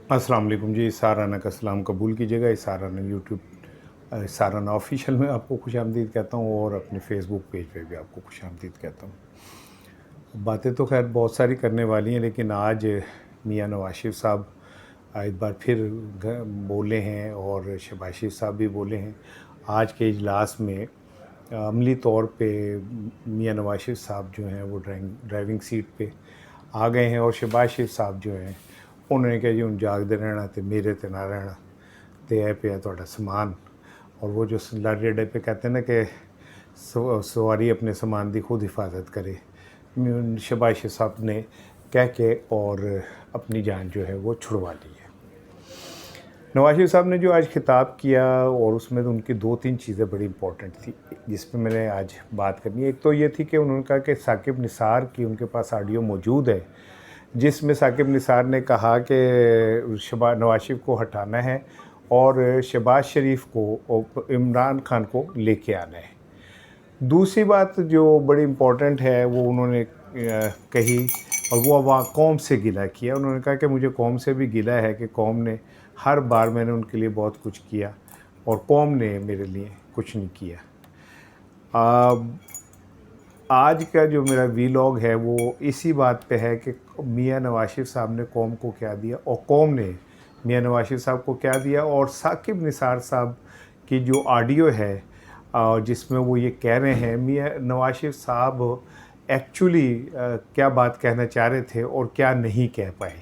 अस्सलाम वालेकुम जी। साराना का सलाम कबूल कीजिएगा। साराना यूट्यूब साराना ऑफिशियल में आपको खुशामदीद कहता हूँ और अपने फेसबुक पेज पे भी आपको खुशामदीद कहता हूँ। बातें तो खैर बहुत सारी करने वाली हैं, लेकिन आज मियाँ नवाज शरीफ साहब एक बार फिर बोले हैं और शहबाज शरीफ साहब भी बोले हैं। आज के इजलास में अमली तौर पे मियाँ नवाज शरीफ साहब जो हैं वो ड्राइविंग सीट पे आ गए हैं और शहबाज शरीफ साहब जो हैं उन्होंने कहा जी हूँ जागते रहना तो मेरे ते ना रहना तो यह पे थोड़ा समान। और वो जो लाडे अड्डे पे कहते हैं ना कि सवारी अपने सामान की खुद हिफाजत करे, शहबाज शरीफ साहब ने कह के और अपनी जान जो है वो छुड़वा ली है। नवाज शरीफ साहब ने जो आज खिताब किया और उसमें तो उनकी दो तीन चीज़ें बड़ी इंपॉर्टेंट थी जिस पे मैंने आज बात करनी है। एक तो ये थी कि उन्होंने कहा कि साकिब निसार की उनके पास ऑडियो मौजूद है जिसमें साकिब निसार ने कहा कि नवाज शरीफ को हटाना है और शहबाज शरीफ को इमरान खान को लेके आना है। दूसरी बात जो बड़ी इम्पोर्टेंट है वो उन्होंने कही और वो वहाँ कौम से गिला किया। उन्होंने कहा कि मुझे कौम से भी गिला है कि कौम ने हर बार मैंने उनके लिए बहुत कुछ किया और कौम ने मेरे लिए कुछ नहीं किया। आज का जो मेरा वीलॉग है वो इसी बात पे है कि मियाँ नवाज शरीफ साहब ने कौम को क्या दिया और कौम ने मियाँ नवाज शरीफ साहब को क्या दिया। और साकिब निसार साहब की जो ऑडियो है जिसमें वो ये कह रहे हैं मियाँ नवाज शरीफ साहब एक्चुअली क्या बात कहना चाह रहे थे और क्या नहीं कह पाए।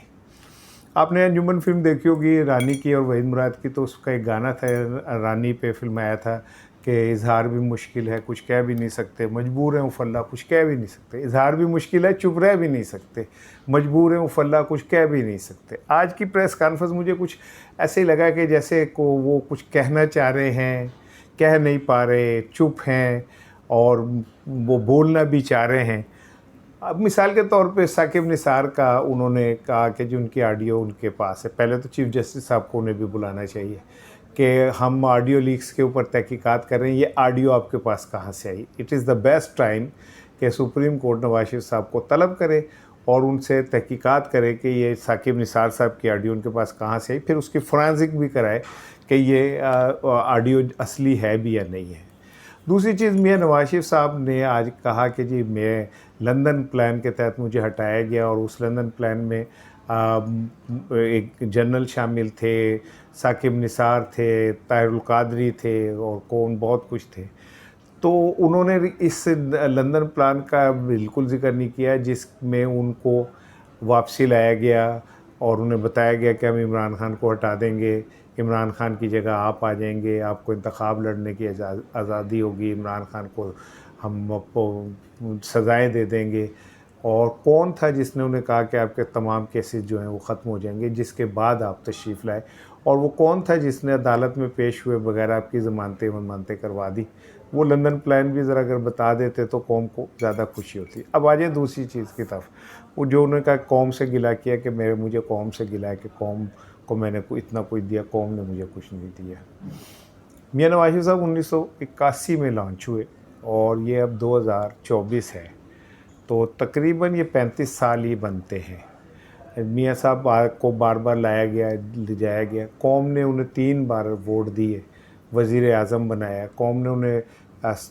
आपने अंजुमन फिल्म देखी होगी रानी की और वहीद मुराद की, तो उसका एक गाना था रानी पे फिल्म आया था कि इजहार भी मुश्किल है कुछ कह भी नहीं सकते, मजबूर हैं उफल्ला कुछ कह भी नहीं सकते। इजहार भी मुश्किल है चुप रह भी नहीं सकते, मजबूर हैं उफल्ला कुछ कह भी नहीं सकते। आज की प्रेस कॉन्फ्रेंस मुझे कुछ ऐसे ही लगा कि जैसे को वो कुछ कहना चाह रहे हैं, कह नहीं पा रहे, चुप हैं और वो बोलना भी चाह रहे हैं। अब मिसाल के तौर पे साकिब निसार का उन्होंने कहा कि जो उनकी ऑडियो उनके पास है, पहले तो चीफ जस्टिस साहब को उन्हें भी बुलाना चाहिए कि हम ऑडियो लीक्स के ऊपर तहकीकात कर रहे हैं, ये ऑडियो आपके पास कहाँ से आई। It is the best time कि सुप्रीम कोर्ट नवाज शरीफ साहब को तलब करे और उनसे तहकीकात करे कि ये साकिब निसार साहब की ऑडियो उनके पास कहाँ से आई, फिर उसकी फोरेंसिक भी कराए कि ये ऑडियो असली है भी या नहीं है। दूसरी चीज़ मियाँ नवाज शरीफ साहब ने आज कहा कि जी मैं लंदन प्लान के तहत मुझे हटाया गया और उस लंदन प्लान में एक जनरल शामिल थे, साकिब निसार थे, ताहिरुल कादरी थे और कौन बहुत कुछ थे। तो उन्होंने इस लंदन प्लान का बिल्कुल ज़िक्र नहीं किया जिसमें उनको वापसी लाया गया और उन्हें बताया गया कि हम इमरान खान को हटा देंगे, इमरान खान की जगह आप आ जाएंगे, आपको इंतखाब लड़ने की आज़ादी होगी, इमरान खान को हम आपको सज़ाएँ दे देंगे। और कौन था जिसने उन्हें कहा कि आपके तमाम केसेस जो हैं वो ख़त्म हो जाएंगे जिसके बाद आप तशरीफ़ लाए, और वो कौन था जिसने अदालत में पेश हुए बगैर आपकी ज़मानतें करवा दी। वो लंदन प्लान भी ज़रा अगर बता देते तो कौम को ज़्यादा खुशी होती। अब आ जाए दूसरी चीज़ की तरफ, वो जो उन्होंने कहा कौम से गिला किया कि मुझे कौम से गिला है कि कौम को मैंने इतना कुछ दिया, कौम ने मुझे कुछ नहीं दिया। मियाँ नवाज शरीफ साहब 1981 में लॉन्च हुए और ये अब 2024 है, तो तकरीबन ये 35 साल ही बनते हैं। मियाँ साहब को बार बार लाया गया, ले जाया गया, कौम ने उन्हें 3 बार वोट दिए, वज़ीर आज़म बनाया, कौम ने उन्हें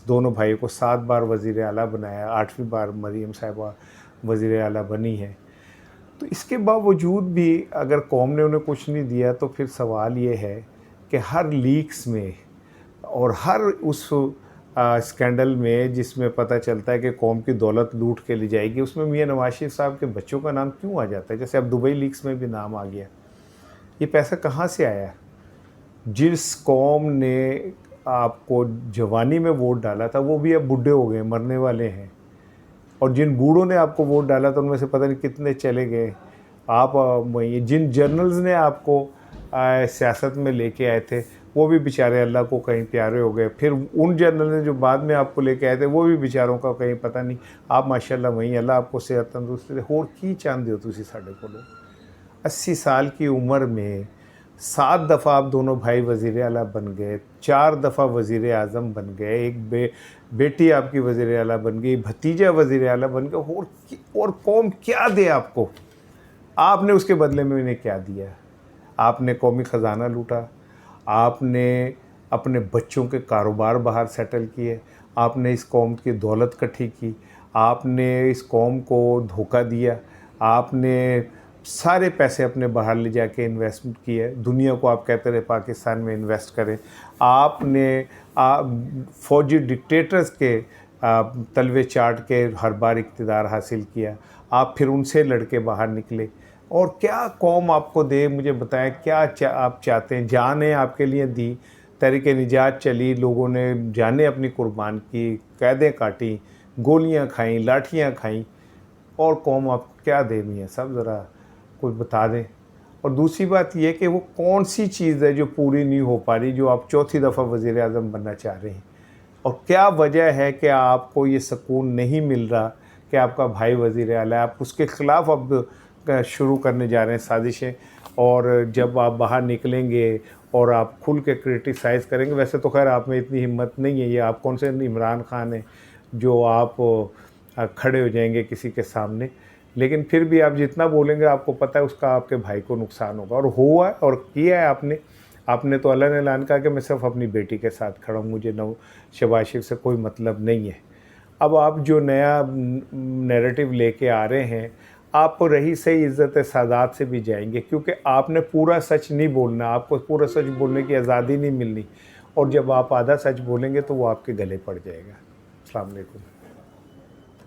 दोनों भाइयों को 7 बार वज़ीर आला बनाया, 8वीं बार मरीम साहिबा वज़ीर आला बनी है। तो इसके बावजूद भी अगर कौम ने उन्हें कुछ नहीं दिया तो फिर सवाल ये है कि हर लीक्स में और हर उस स्कैंडल में जिसमें पता चलता है कि कौम की दौलत लूट के ले जाएगी, उसमें मियाँ नवाज शरीफ साहब के बच्चों का नाम क्यों आ जाता है। जैसे अब दुबई लीक्स में भी नाम आ गया, ये पैसा कहाँ से आया। जिस कौम ने आपको जवानी में वोट डाला था वो भी अब बूढ़े हो गए, मरने वाले हैं, और जिन बूढ़ों ने आपको वोट डाला था उनमें से पता नहीं कितने चले गए। आप जिन जर्नल्स ने आपको सियासत में लेके आए थे वो भी बेचारे अल्लाह को कहीं प्यारे हो गए। फिर उन जर्नल ने जो बाद में आपको लेके आए थे वो भी बेचारों का कहीं पता नहीं। आप माशाल्लाह वहीं, अल्लाह आपको सेहत तंदुरुस्ती दे। होर की चाहते हो तुसी साढ़े को। 80 साल की उम्र में 7 दफ़ा आप दोनों भाई वज़ीर आला बन गए, 4 दफ़ा वज़ीर आज़म बन गए, एक बेटी आपकी वज़ीर आला बन गई, भतीजा वज़ीर आला बन गया। और कौम क्या दे आपको, आपने उसके बदले में इन्हें क्या दिया। आपने कौमी ख़जाना लूटा, आपने अपने बच्चों के कारोबार बाहर सेटल किए, आपने इस कौम की दौलत इकट्ठी की, आपने इस कौम को धोखा दिया, आपने सारे पैसे अपने बाहर ले जाके इन्वेस्टमेंट किए, दुनिया को आप कहते रहे पाकिस्तान में इन्वेस्ट करें, आपने फौजी डिक्टेटर्स के तलवे चाट के हर बार इक़्तिदार हासिल किया, आप फिर उनसे लड़के बाहर निकले। और क्या कौम आपको दे, मुझे बताएं क्या आप चाहते हैं? जानें आपके लिए दी, तहरीक निजात चली, लोगों ने जानें अपनी कुर्बान की, कैदें काटी, गोलियां खाईं, लाठियां खाईं, और कौम आपको क्या दे मियां साहब, ज़रा कुछ बता दें। और दूसरी बात यह कि वो कौन सी चीज़ है जो पूरी नहीं हो पा रही, जो आप चौथी दफ़ा वज़ीर आज़म बनना चाह रहे हैं, और क्या वजह है कि आपको ये सुकून नहीं मिल रहा कि आपका भाई वज़ीर आला है, आप उसके ख़िलाफ़ अब शुरू करने जा रहे हैं साजिशें। और जब आप बाहर निकलेंगे और आप खुल के क्रिटिसाइज़ करेंगे, वैसे तो खैर आप में इतनी हिम्मत नहीं है, ये आप कौन से इमरान खान हैं जो आप खड़े हो जाएंगे किसी के सामने, लेकिन फिर भी आप जितना बोलेंगे आपको पता है उसका आपके भाई को नुकसान होगा, और हुआ और किया है आपने तो अल्लाह ने ऐलान कहा कि मैं सिर्फ अपनी बेटी के साथ खड़ा हूँ, मुझे शहबाज शरीफ से कोई मतलब नहीं है। अब आप जो नया नैरेटिव लेके आ रहे हैं, आप रही सही इज़्ज़त सादात से भी जाएंगे, क्योंकि आपने पूरा सच नहीं बोलना, आपको पूरा सच बोलने की आज़ादी नहीं मिलनी, और जब आप आधा सच बोलेंगे तो वो आपके गले पड़ जाएगा। अस्सलाम वालेकुम।